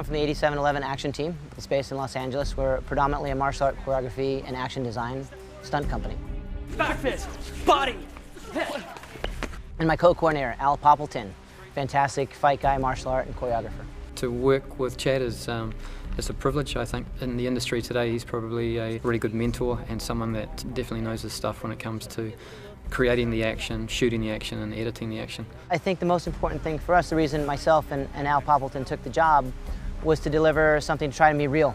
come from the 8711 action team. It's based in Los Angeles. We're predominantly a martial art choreography and action design stunt company. Back fist, body, head. And my co-coordinator, Al Poppleton, fantastic fight guy, martial art, and choreographer. To work with Chad is it's a privilege, I think. In the industry today, he's probably a really good mentor and someone that definitely knows his stuff when it comes to creating the action, shooting the action, and editing the action. I think the most important thing for us, the reason myself and Al Poppleton took the job, was to deliver something to try to be real,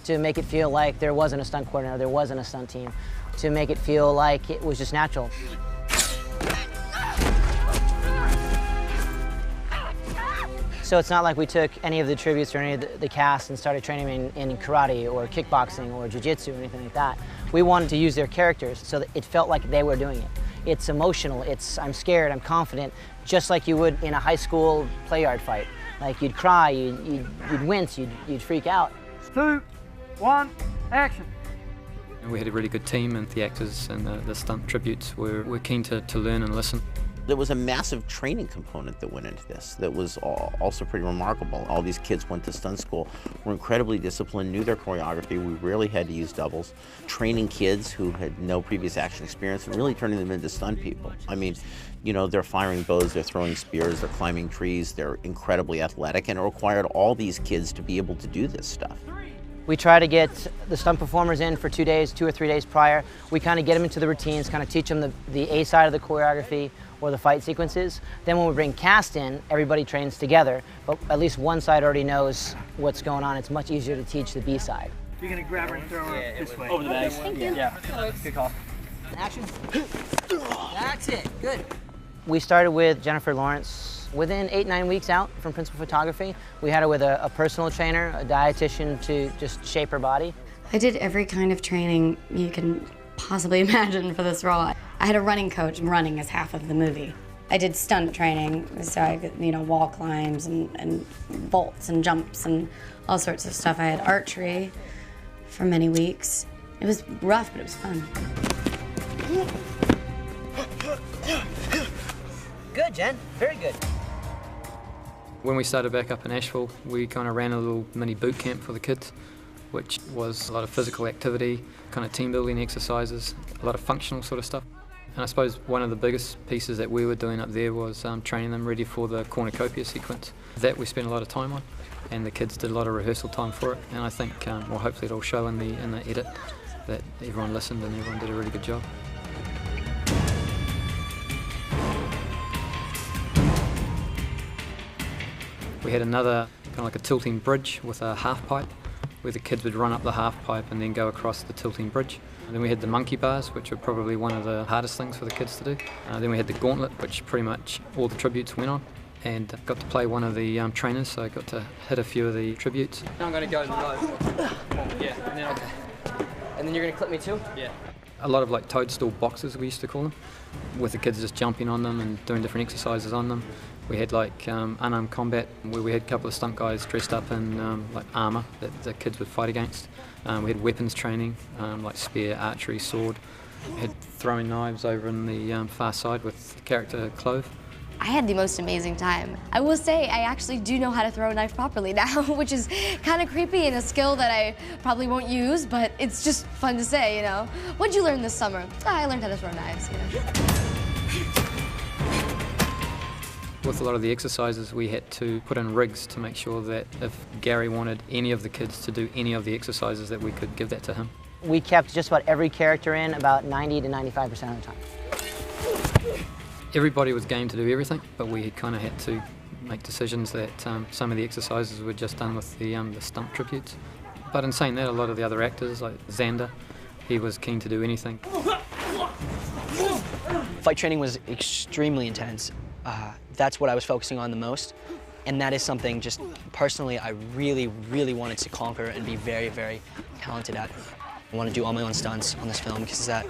to make it feel like there wasn't a stunt coordinator, there wasn't a stunt team, to make it feel like it was just natural. So it's not like we took any of the tributes or any of the cast and started training in karate or kickboxing or jiu-jitsu or anything like that. We wanted to use their characters so that it felt like they were doing it. It's emotional, it's I'm scared, I'm confident, just like you would in a high school play yard fight. Like you'd cry, you'd wince, you'd freak out. 2, 1, action. We had a really good team, and the actors and the stunt tributes were keen to learn and listen. There was a massive training component that went into this that was also pretty remarkable. All these kids went to stunt school, were incredibly disciplined, knew their choreography. We rarely had to use doubles. Training kids who had no previous action experience and really turning them into stunt people. I mean, you know, they're firing bows, they're throwing spears, they're climbing trees, they're incredibly athletic, and it required all these kids to be able to do this stuff. We try to get the stunt performers in for 2 days, 2 or 3 days prior. We kind of get them into the routines, kind of teach them the A side of the choreography or the fight sequences. Then when we bring cast in, everybody trains together, but at least one side already knows what's going on. It's much easier to teach the B side. You're gonna grab her and throw her this way. Over the bags. Yeah. Good call. Action. That's it. Good. We started with Jennifer Lawrence. Within 8-9 weeks out from principal photography, we had her with a personal trainer, a dietitian to just shape her body. I did every kind of training you can possibly imagine for this role. I had a running coach. Running is half of the movie. I did stunt training, so I could, you know, wall climbs and vaults and jumps and all sorts of stuff. I had archery for many weeks. It was rough, but it was fun. Good, Jen. Very good. When we started back up in Asheville, we kind of ran a little mini boot camp for the kids, which was a lot of physical activity, kind of team building exercises, a lot of functional sort of stuff. And I suppose one of the biggest pieces that we were doing up there was training them ready for the cornucopia sequence. That we spent a lot of time on, and the kids did a lot of rehearsal time for it. And I think, well, hopefully it'll show in the edit that everyone listened and everyone did a really good job. We had another kind of like a tilting bridge with a half pipe, where the kids would run up the half pipe and then go across the tilting bridge. And then we had the monkey bars, which were probably one of the hardest things for the kids to do. Then we had the gauntlet, which pretty much all the tributes went on. And got to play one of the trainers, so I got to hit a few of the tributes. Now I'm going to go low. Yeah, and then And then you're going to clip me too? Yeah. A lot of like toadstool boxes, we used to call them, with the kids just jumping on them and doing different exercises on them. We had like unarmed combat, where we had a couple of stunt guys dressed up in like armour that the kids would fight against. We had weapons training, like spear, archery, sword. We had throwing knives over in the far side with the character Clove. I had the most amazing time. I will say I actually do know how to throw a knife properly now, which is kind of creepy and a skill that I probably won't use, but it's just fun to say, you know. What'd you learn this summer? I learned how to throw knives, you know. With a lot of the exercises, we had to put in rigs to make sure that if Gary wanted any of the kids to do any of the exercises, that we could give that to him. We kept just about every character in about 90 to 95% of the time. Everybody was game to do everything, but we kind of had to make decisions that some of the exercises were just done with the stunt tributes. But in saying that, a lot of the other actors, like Xander, he was keen to do anything. Fight training was extremely intense. That's what I was focusing on the most. And that is something just personally I really, really wanted to conquer and be very, very talented at. I want to do all my own stunts on this film because that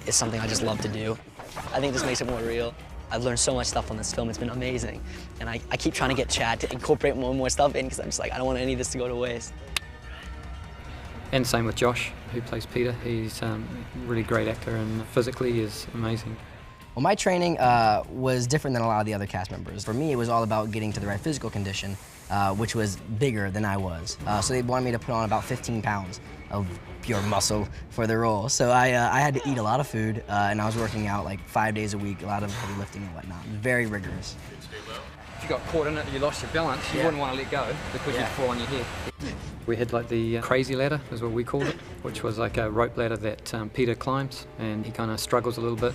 is something I just love to do. I think this makes it more real. I've learned so much stuff on this film, it's been amazing. And I keep trying to get Chad to incorporate more and more stuff in because I'm just like, I don't want any of this to go to waste. And same with Josh, who plays Peter. He's a really great actor and physically he is amazing. Well, my training was different than a lot of the other cast members. For me, it was all about getting to the right physical condition which was bigger than I was. So they wanted me to put on about 15 pounds of pure muscle for the role. So I had to eat a lot of food, and I was working out like 5 days a week, a lot of heavy lifting and whatnot. Very rigorous. If you got caught in it and you lost your balance, you wouldn't want to let go because you'd fall on your head. We had like the crazy ladder, is what we called it, which was like a rope ladder that Peter climbs, and he kind of struggles a little bit.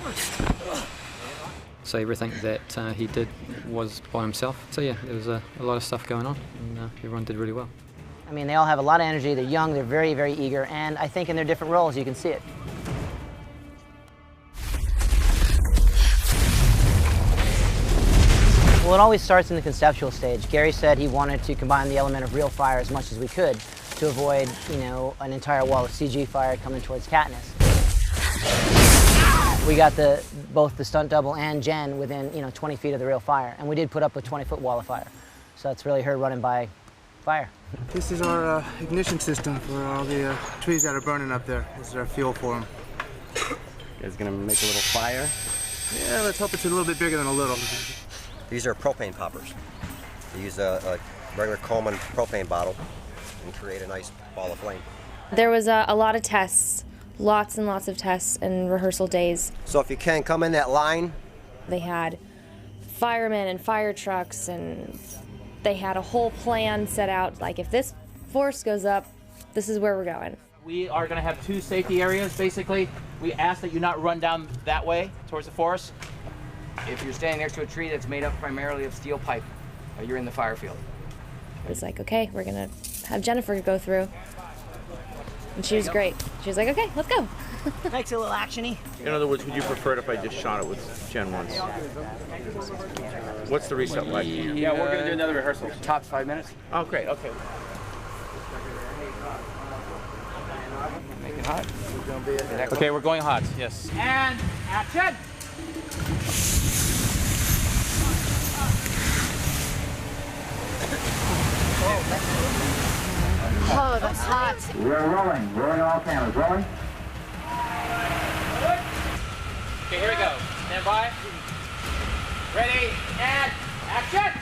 So everything that he did was by himself. So yeah, there was a lot of stuff going on, and everyone did really well. I mean, they all have a lot of energy, they're young, they're very, very eager, and I think in their different roles you can see it. Well, it always starts in the conceptual stage. Gary said he wanted to combine the element of real fire as much as we could to avoid, you know, an entire wall of CG fire coming towards Katniss. We got both the stunt double and Jen within, you know, 20 feet of the real fire, and we did put up a 20-foot wall of fire. So that's really her running by fire. This is our ignition system for all the trees that are burning up there. This is our fuel for them. You guys gonna make a little fire? Yeah, let's hope it's a little bit bigger than a little. These are propane poppers. They use a regular Coleman propane bottle and create a nice ball of flame. There was a lot of tests, lots and lots of tests and rehearsal days. So if you can, come in that line. They had firemen and fire trucks, and they had a whole plan set out, like if this force goes up, this is where we're going. We are going to have 2 safety areas, basically. We ask that you not run down that way towards the forest. If you're standing next to a tree that's made up primarily of steel pipe, you're in the fire field. It was like, okay, we're going to have Jennifer go through. And she was great. She was like, okay, let's go. Makes it a little action-y. In other words, would you prefer it if I just shot it with Jen once? What's the reset like? Yeah, we're going to do another rehearsal. Top 5 minutes. Oh, great, okay. Make it hot. Okay, we're going hot, yes. And action! Oh, that's hot. We're rolling all cameras, rolling. Okay, here we go. Stand by. Ready, and action!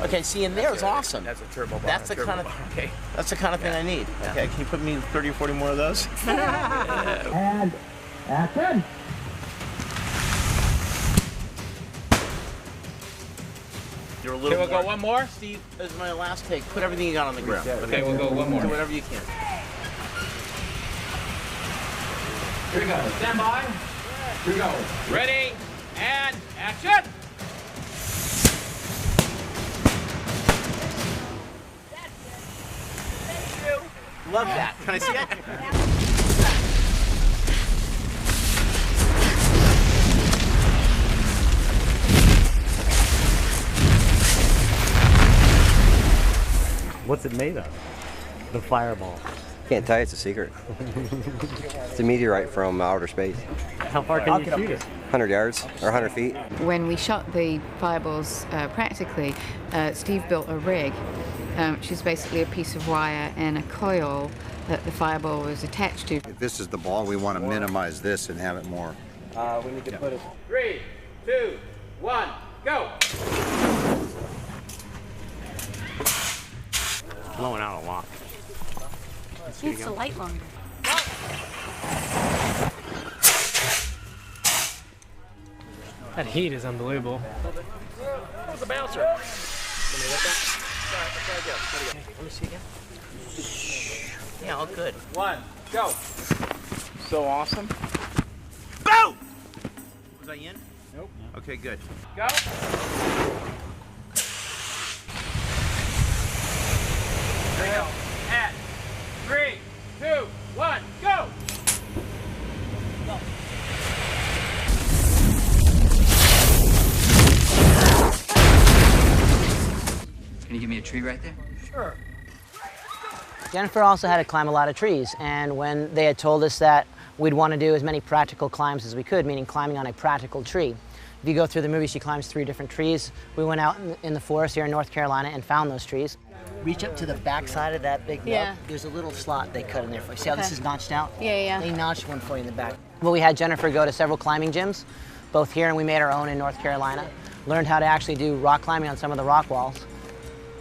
Okay, see, and there's awesome. That's a turbo bar. That's the kind of that's the kind of thing I need. Okay, can you put me 30 or 40 more of those? And action! You're a little Okay, we'll more. go one more. Steve, this is my last take. Put everything you got on the ground. Okay, we'll go one more. Do whatever you can. Here we go. Stand by. Here we go. Ready, and action! Love that. Can I see it? What's it made of? The fireball. Can't tell you, it's a secret. It's a meteorite from outer space. How far can you shoot it? 100 yards or 100 feet. When we shot the fireballs practically, Steve built a rig, which is basically a piece of wire and a coil that the fireball was attached to. If this is the ball, we want to minimize this and have it more. We need to put it. 3, 2, 1, go! Blowing out a lot. Keeps the light longer. That heat is unbelievable. Where's the bouncer? Let me see again. Yeah, all good. 1, go! So awesome. Boom! Was I in? Nope. Okay, good. Go! There you go. At 3, 2, 1, go! Can you give me a tree right there? Sure. Jennifer also had to climb a lot of trees, and when they had told us that we'd want to do as many practical climbs as we could, meaning climbing on a practical tree. If you go through the movie, she climbs 3 different trees. We went out in the forest here in North Carolina and found those trees. reach up to the back side of that big nub, there's a little slot they cut in there for you. See how this is notched out? Yeah. They notched one for you in the back. Well, we had Jennifer go to several climbing gyms, both here and we made our own in North Carolina. Learned how to actually do rock climbing on some of the rock walls.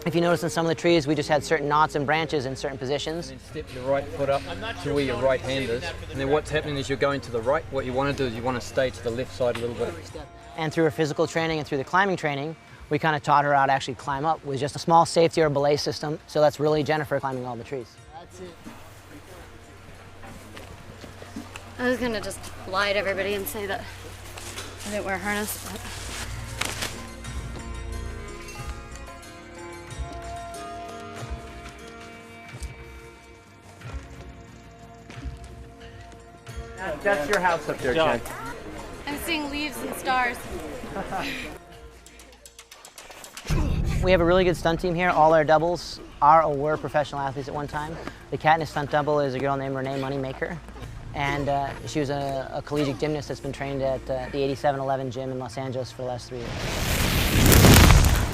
If you notice in some of the trees, we just had certain knots and branches in certain positions. And then step your right foot up to where your right hand is. And then what's happening is you're going to the right. What you want to do is you want to stay to the left side a little bit. And through her physical training and through the climbing training, we kind of taught her how to actually climb up with just a small safety or belay system. So that's really Jennifer climbing all the trees. That's it. I was gonna just lie to everybody and say that I didn't wear a harness, but... That's your house up there, Jen. I'm seeing leaves and stars. We have a really good stunt team here. All our doubles are or were professional athletes at one time. The Katniss stunt double is a girl named Renee Moneymaker. And she was a collegiate gymnast that's been trained at the 8711 gym in Los Angeles for the last 3 years.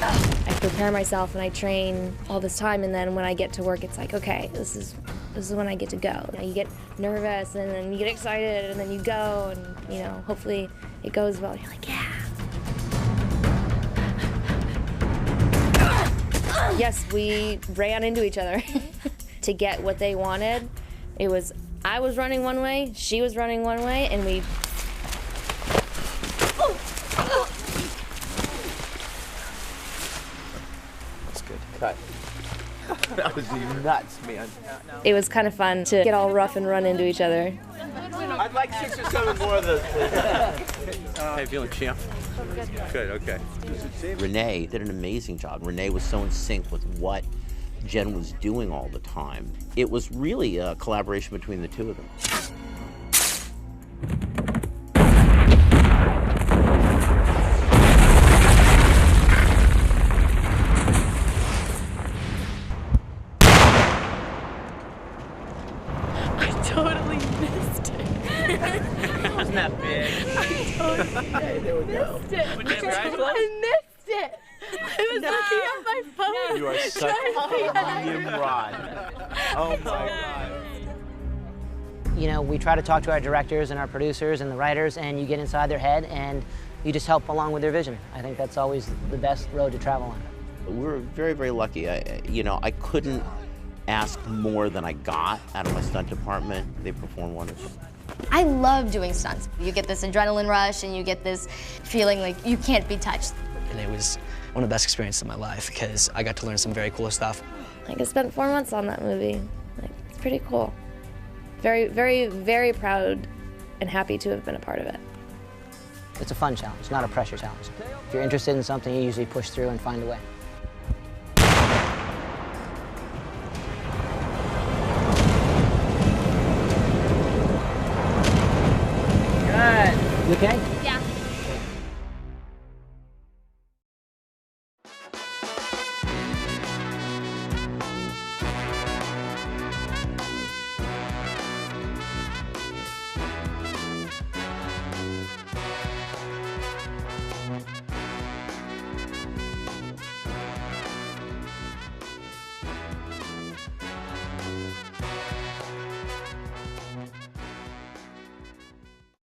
I prepare myself and I train all this time, and then when I get to work, it's like, okay, this is when I get to go. You know, you get nervous and then you get excited and then you go, and you know, hopefully it goes well. You're like, yeah. Yes, we ran into each other to get what they wanted. It was, I was running one way, she was running one way, and we... That's good. Cut. That was nuts, man. It was kind of fun to get all rough and run into each other. I'd like 6 or 7 more of those, please. How you feeling, champ? Good, okay. Renee did an amazing job. Renee was so in sync with what Jen was doing all the time. It was really a collaboration between the two of them. I totally missed it. Wasn't that big? I totally missed it. I missed it. I was looking at my phone. You are such a Nimrod. Oh my God. You know, we try to talk to our directors and our producers and the writers, and you get inside their head and you just help along with their vision. I think that's always the best road to travel on. We were very, very lucky. I couldn't ask more than I got out of my stunt department. They performed wonderfully. I love doing stunts. You get this adrenaline rush and you get this feeling like you can't be touched. And it was one of the best experiences of my life because I got to learn some very cool stuff. Like, I spent 4 months on that movie. Like, it's pretty cool. Very, very, very proud and happy to have been a part of it. It's a fun challenge, not a pressure challenge. If you're interested in something, you usually push through and find a way. Good. You okay?